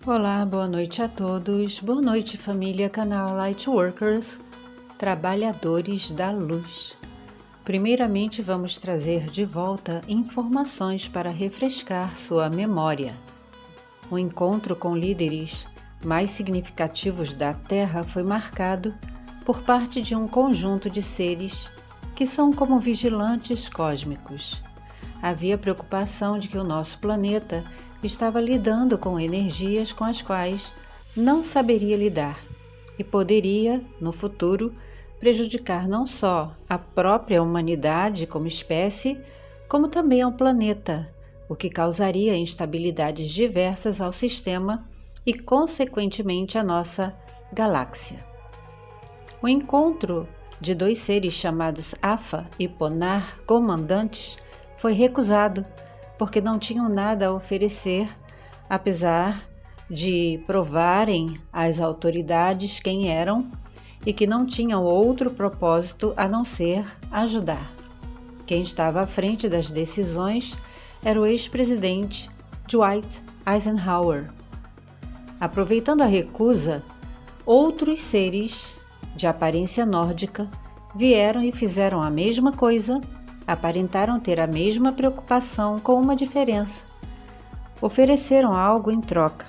Olá, boa noite a todos. Boa noite, família, canal Lightworkers, trabalhadores da luz. Primeiramente, vamos trazer de volta informações para refrescar sua memória. O encontro com líderes mais significativos da Terra foi marcado por parte de um conjunto de seres que são como vigilantes cósmicos. Havia preocupação de que o nosso planeta estava lidando com energias com as quais não saberia lidar e poderia, no futuro, prejudicar não só a própria humanidade como espécie, como também ao planeta, o que causaria instabilidades diversas ao sistema e, consequentemente, à nossa galáxia. O encontro de dois seres chamados Afa e Ponar, comandantes, foi recusado porque não tinham nada a oferecer, apesar de provarem às autoridades quem eram e que não tinham outro propósito a não ser ajudar. Quem estava à frente das decisões era o ex-presidente Dwight Eisenhower. Aproveitando a recusa, outros seres de aparência nórdica vieram e fizeram a mesma coisa. Aparentaram ter a mesma preocupação com uma diferença. Ofereceram algo em troca,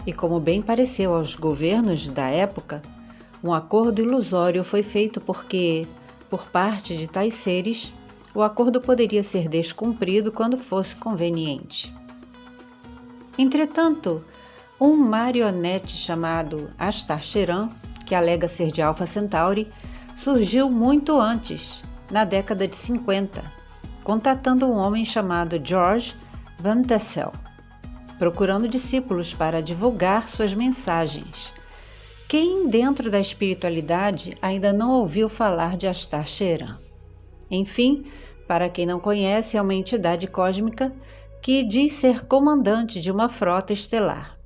e como bem pareceu aos governos da época, um acordo ilusório foi feito porque, por parte de tais seres, o acordo poderia ser descumprido quando fosse conveniente. Entretanto, um marionete chamado Astar Sheran, que alega ser de Alpha Centauri, surgiu muito antes, na década de 50, contatando um homem chamado George Van Tassel, procurando discípulos para divulgar suas mensagens. Quem dentro da espiritualidade ainda não ouviu falar de Astar Sheran? Enfim, para quem não conhece, é uma entidade cósmica que diz ser comandante de uma frota estelar.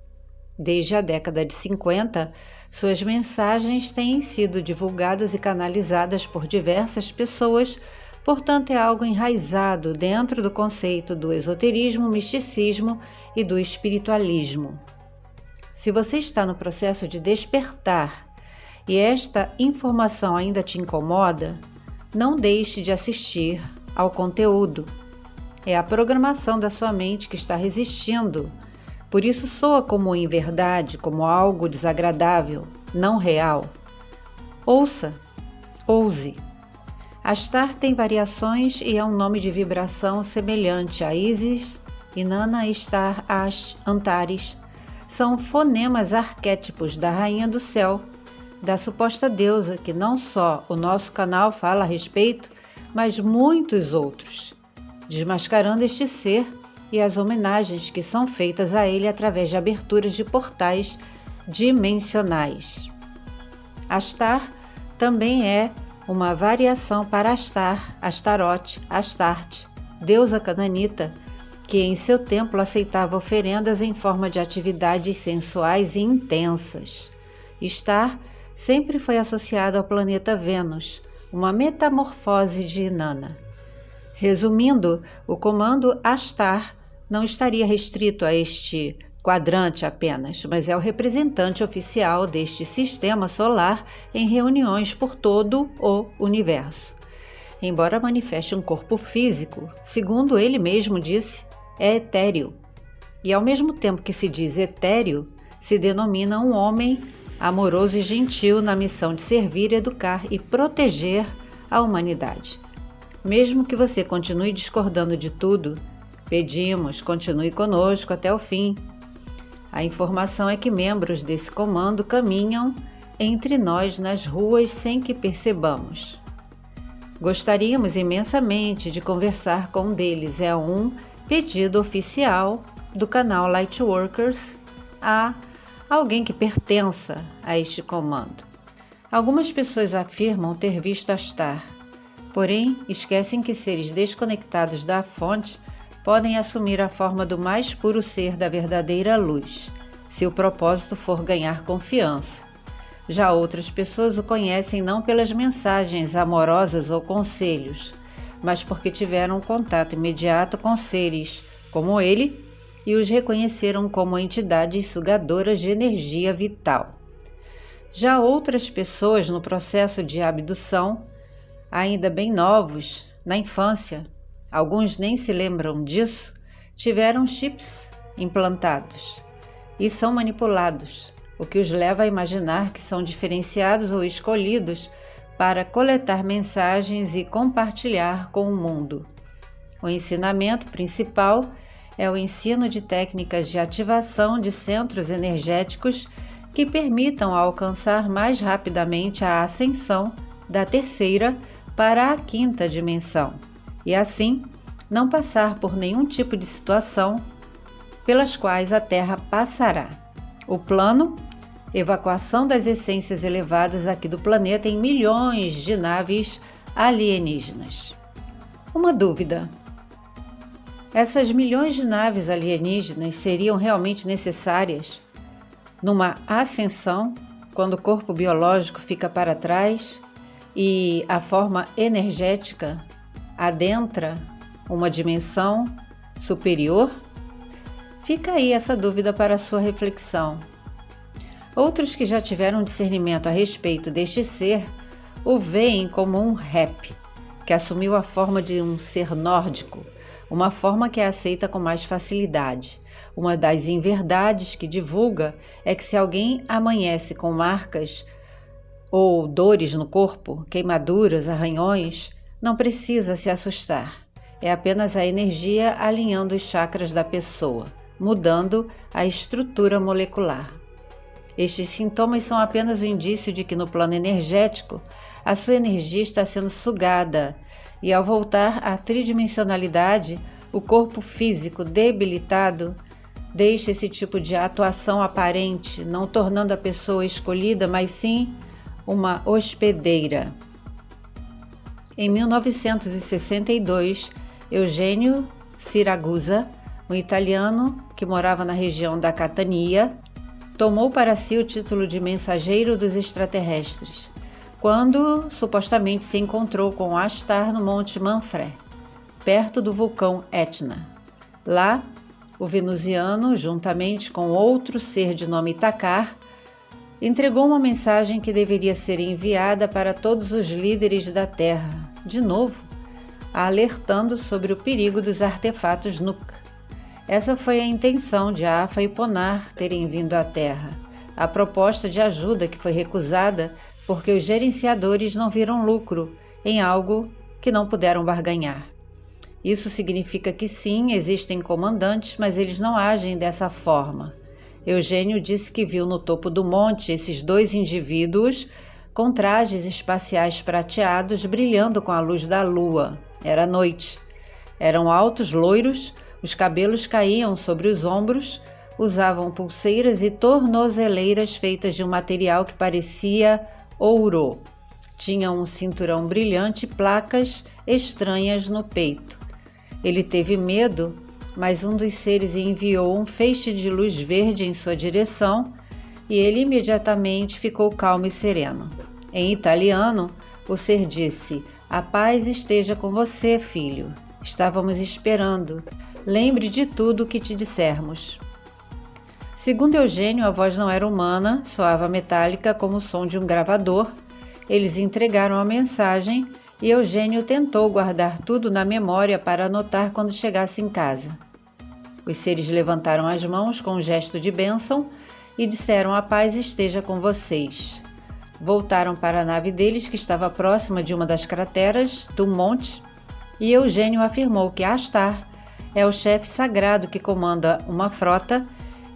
Desde a década de 50, suas mensagens têm sido divulgadas e canalizadas por diversas pessoas, portanto é algo enraizado dentro do conceito do esoterismo, misticismo e do espiritualismo. Se você está no processo de despertar e esta informação ainda te incomoda, não deixe de assistir ao conteúdo. É a programação da sua mente que está resistindo. Por isso soa como inverdade, como algo desagradável, não real. Ouça, ouse. Astar tem variações e é um nome de vibração semelhante a Isis, Inanna, Star, Ash, Antares. São fonemas arquétipos da Rainha do Céu, da suposta deusa que não só o nosso canal fala a respeito, mas muitos outros, desmascarando este ser e as homenagens que são feitas a ele através de aberturas de portais dimensionais. Astar também é uma variação para Astar, Astarote, Astarte, deusa cananita, que em seu templo aceitava oferendas em forma de atividades sensuais e intensas. Star sempre foi associado ao planeta Vênus, uma metamorfose de Inanna. Resumindo, o comando Astar não estaria restrito a este quadrante apenas, mas é o representante oficial deste sistema solar em reuniões por todo o universo. Embora manifeste um corpo físico, segundo ele mesmo disse, é etéreo. E ao mesmo tempo que se diz etéreo, se denomina um homem amoroso e gentil na missão de servir, educar e proteger a humanidade. Mesmo que você continue discordando de tudo, pedimos, continue conosco até o fim. A informação é que membros desse comando caminham entre nós nas ruas sem que percebamos. Gostaríamos imensamente de conversar com um deles. É um pedido oficial do canal Lightworkers a alguém que pertença a este comando. Algumas pessoas afirmam ter visto Astar, porém esquecem que seres desconectados da fonte podem assumir a forma do mais puro ser da verdadeira luz, se o propósito for ganhar confiança. Já outras pessoas o conhecem não pelas mensagens amorosas ou conselhos, mas porque tiveram um contato imediato com seres como ele, e os reconheceram como entidades sugadoras de energia vital. Já outras pessoas no processo de abdução, ainda bem novos, na infância, alguns nem se lembram disso, tiveram chips implantados e são manipulados, o que os leva a imaginar que são diferenciados ou escolhidos para coletar mensagens e compartilhar com o mundo. O ensinamento principal é o ensino de técnicas de ativação de centros energéticos que permitam alcançar mais rapidamente a ascensão da terceira para a quinta dimensão e, assim, não passar por nenhum tipo de situação pelas quais a Terra passará. O plano: evacuação das essências elevadas aqui do planeta em milhões de naves alienígenas. Uma dúvida: essas milhões de naves alienígenas seriam realmente necessárias numa ascensão, quando o corpo biológico fica para trás e a forma energética adentra uma dimensão superior? Fica aí essa dúvida para a sua reflexão. Outros que já tiveram discernimento a respeito deste ser o veem como um rap, que assumiu a forma de um ser nórdico, uma forma que é aceita com mais facilidade. Uma das inverdades que divulga é que se alguém amanhece com marcas ou dores no corpo, queimaduras, arranhões, não precisa se assustar. É apenas a energia alinhando os chakras da pessoa, mudando a estrutura molecular. Estes sintomas são apenas um indício de que no plano energético, a sua energia está sendo sugada e, ao voltar à tridimensionalidade, o corpo físico debilitado deixa esse tipo de atuação aparente, não tornando a pessoa escolhida, mas sim uma hospedeira. Em 1962, Eugênio Siragusa, um italiano que morava na região da Catania, tomou para si o título de mensageiro dos extraterrestres, quando supostamente se encontrou com Ashtar no Monte Manfred, perto do vulcão Etna. Lá, o venusiano, juntamente com outro ser de nome Takar, entregou uma mensagem que deveria ser enviada para todos os líderes da Terra, de novo, alertando sobre o perigo dos artefatos Nuk. Essa foi a intenção de Afa e Ponar terem vindo à Terra. A proposta de ajuda que foi recusada porque os gerenciadores não viram lucro em algo que não puderam barganhar. Isso significa que sim, existem comandantes, mas eles não agem dessa forma. Eugênio disse que viu no topo do monte esses dois indivíduos com trajes espaciais prateados brilhando com a luz da lua. Era noite. Eram altos, loiros, os cabelos caíam sobre os ombros, usavam pulseiras e tornozeleiras feitas de um material que parecia ouro. Tinham um cinturão brilhante e placas estranhas no peito. Ele teve medo, mas um dos seres enviou um feixe de luz verde em sua direção e ele imediatamente ficou calmo e sereno. Em italiano, o ser disse: "A paz esteja com você, filho. Estávamos esperando. Lembre de tudo o que te dissermos." Segundo Eugênio, a voz não era humana, soava metálica como o som de um gravador. Eles entregaram a mensagem e Eugênio tentou guardar tudo na memória para anotar quando chegasse em casa. Os seres levantaram as mãos com um gesto de bênção e disseram: "A paz esteja com vocês." Voltaram para a nave deles, que estava próxima de uma das crateras do monte, e Eugênio afirmou que Ashtar é o chefe sagrado que comanda uma frota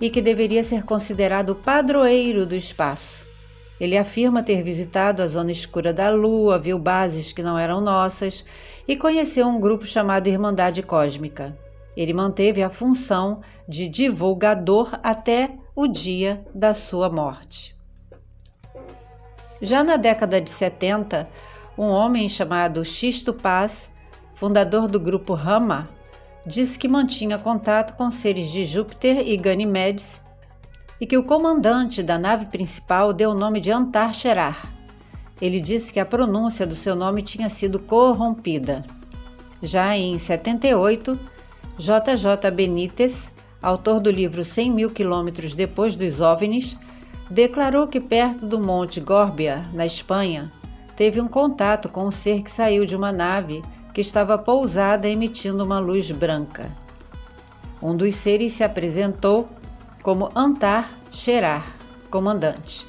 e que deveria ser considerado o padroeiro do espaço. Ele afirma ter visitado a zona escura da Lua, viu bases que não eram nossas e conheceu um grupo chamado Irmandade Cósmica. Ele manteve a função de divulgador até o dia da sua morte. Já na década de 70, um homem chamado Xisto Paz, fundador do grupo Rama, disse que mantinha contato com seres de Júpiter e Ganímedes e que o comandante da nave principal deu o nome de Antar Sherar. Ele disse que a pronúncia do seu nome tinha sido corrompida. Já em 78, JJ Benítez autor do livro 100.000 quilômetros depois dos OVNIs, declarou que perto do Monte Gorbea, na Espanha, teve um contato com um ser que saiu de uma nave que estava pousada emitindo uma luz branca. Um dos seres se apresentou como Antar Sherar, comandante.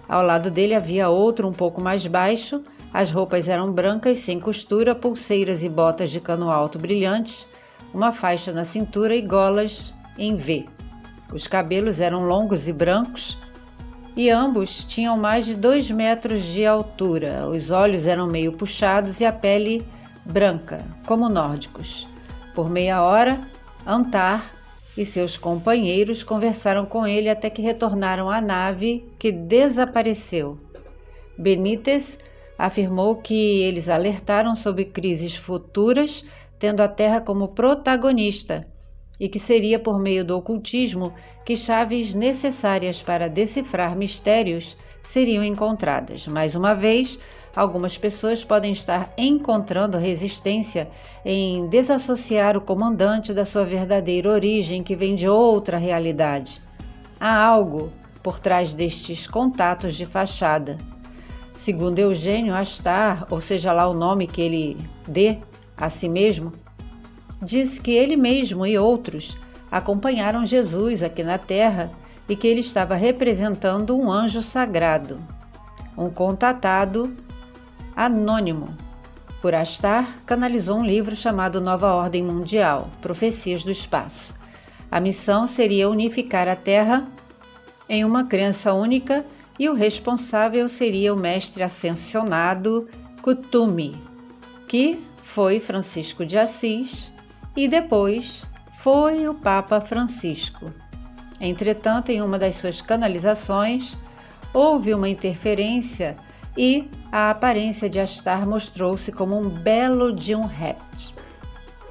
Ao lado dele havia outro um pouco mais baixo. As roupas eram brancas, sem costura, pulseiras e botas de cano alto brilhantes, uma faixa na cintura e golas em V. Os cabelos eram longos e brancos e ambos tinham mais de 2 metros de altura. Os olhos eram meio puxados e a pele branca, como nórdicos. Por meia hora, Antar e seus companheiros conversaram com ele até que retornaram à nave, que desapareceu. Benítez afirmou que eles alertaram sobre crises futuras, tendo a Terra como protagonista, e que seria por meio do ocultismo que chaves necessárias para decifrar mistérios seriam encontradas. Mais uma vez, algumas pessoas podem estar encontrando resistência em desassociar o comandante da sua verdadeira origem, que vem de outra realidade. Há algo por trás destes contatos de fachada. Segundo Eugênio Astar, ou seja lá o nome que ele dê a si mesmo, diz que ele mesmo e outros acompanharam Jesus aqui na Terra e que ele estava representando um anjo sagrado, um contatado anônimo. Por Astar, canalizou um livro chamado Nova Ordem Mundial, Profecias do Espaço. A missão seria unificar a Terra em uma crença única e o responsável seria o mestre ascensionado Kutumi, que foi Francisco de Assis e depois foi o Papa Francisco. Entretanto, em uma das suas canalizações, houve uma interferência e a aparência de Astar mostrou-se como um belo de um réptil.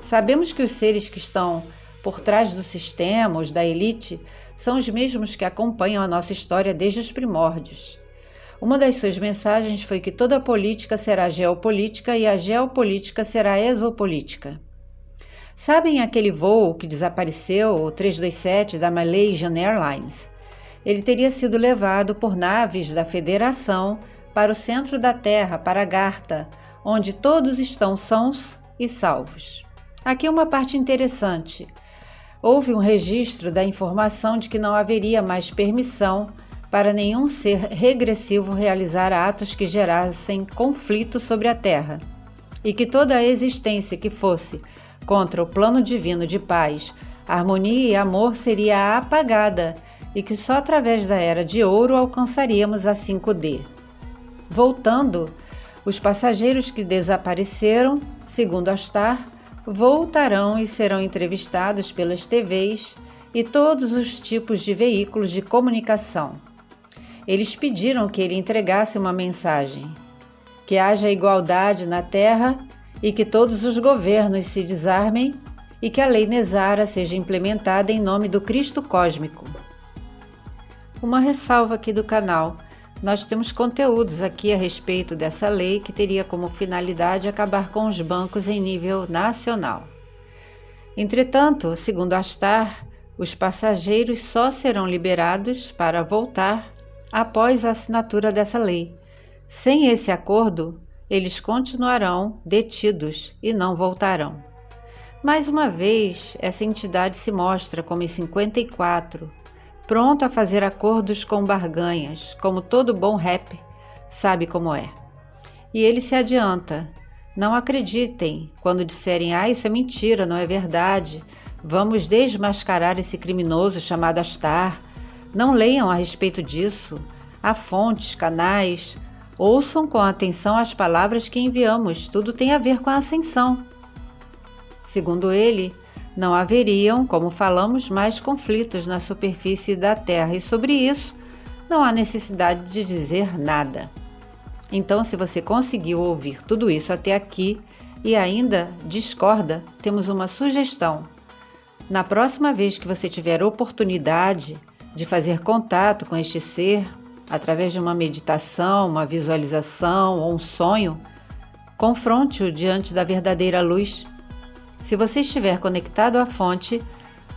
Sabemos que os seres que estão por trás do sistema, os da elite, são os mesmos que acompanham a nossa história desde os primórdios. Uma das suas mensagens foi que toda política será geopolítica e a geopolítica será exopolítica. Sabem aquele voo que desapareceu, o 327 da Malaysian Airlines? Ele teria sido levado por naves da Federação para o centro da Terra, para Agartha, onde todos estão sãos e salvos. Aqui uma parte interessante. Houve um registro da informação de que não haveria mais permissão para nenhum ser regressivo realizar atos que gerassem conflito sobre a Terra, e que toda a existência que fosse contra o plano divino de paz, harmonia e amor seria apagada, e que só através da Era de Ouro alcançaríamos a 5D. Voltando, os passageiros que desapareceram, segundo Astar, voltarão e serão entrevistados pelas TVs e todos os tipos de veículos de comunicação. Eles pediram que ele entregasse uma mensagem: que haja igualdade na Terra e que todos os governos se desarmem e que a Lei Nezara seja implementada em nome do Cristo Cósmico. Uma ressalva aqui do canal: nós temos conteúdos aqui a respeito dessa lei que teria como finalidade acabar com os bancos em nível nacional. Entretanto, segundo Astar, os passageiros só serão liberados para voltar após a assinatura dessa lei. Sem esse acordo, eles continuarão detidos e não voltarão. Mais uma vez, essa entidade se mostra como em 54, pronto a fazer acordos com barganhas, como todo bom rapper sabe como é. E ele se adianta: não acreditem quando disserem isso é mentira, não é verdade, vamos desmascarar esse criminoso chamado Astar. Não leiam a respeito disso, há fontes, canais, ouçam com atenção as palavras que enviamos, tudo tem a ver com a ascensão. Segundo ele, não haveriam, como falamos, mais conflitos na superfície da Terra, e sobre isso não há necessidade de dizer nada. Então, se você conseguiu ouvir tudo isso até aqui e ainda discorda, temos uma sugestão. Na próxima vez que você tiver oportunidade de fazer contato com este ser, através de uma meditação, uma visualização ou um sonho, confronte-o diante da verdadeira luz. Se você estiver conectado à fonte,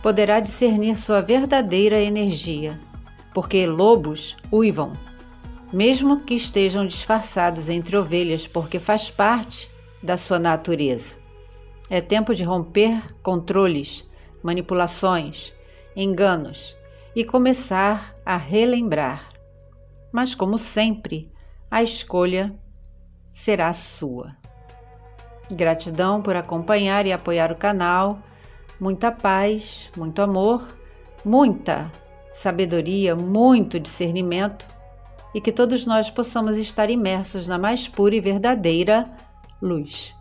poderá discernir sua verdadeira energia, porque lobos uivam, mesmo que estejam disfarçados entre ovelhas, porque faz parte da sua natureza. É tempo de romper controles, manipulações, enganos e começar a relembrar. Mas, como sempre, a escolha será sua. Gratidão por acompanhar e apoiar o canal. Muita paz, muito amor, muita sabedoria, muito discernimento e que todos nós possamos estar imersos na mais pura e verdadeira luz.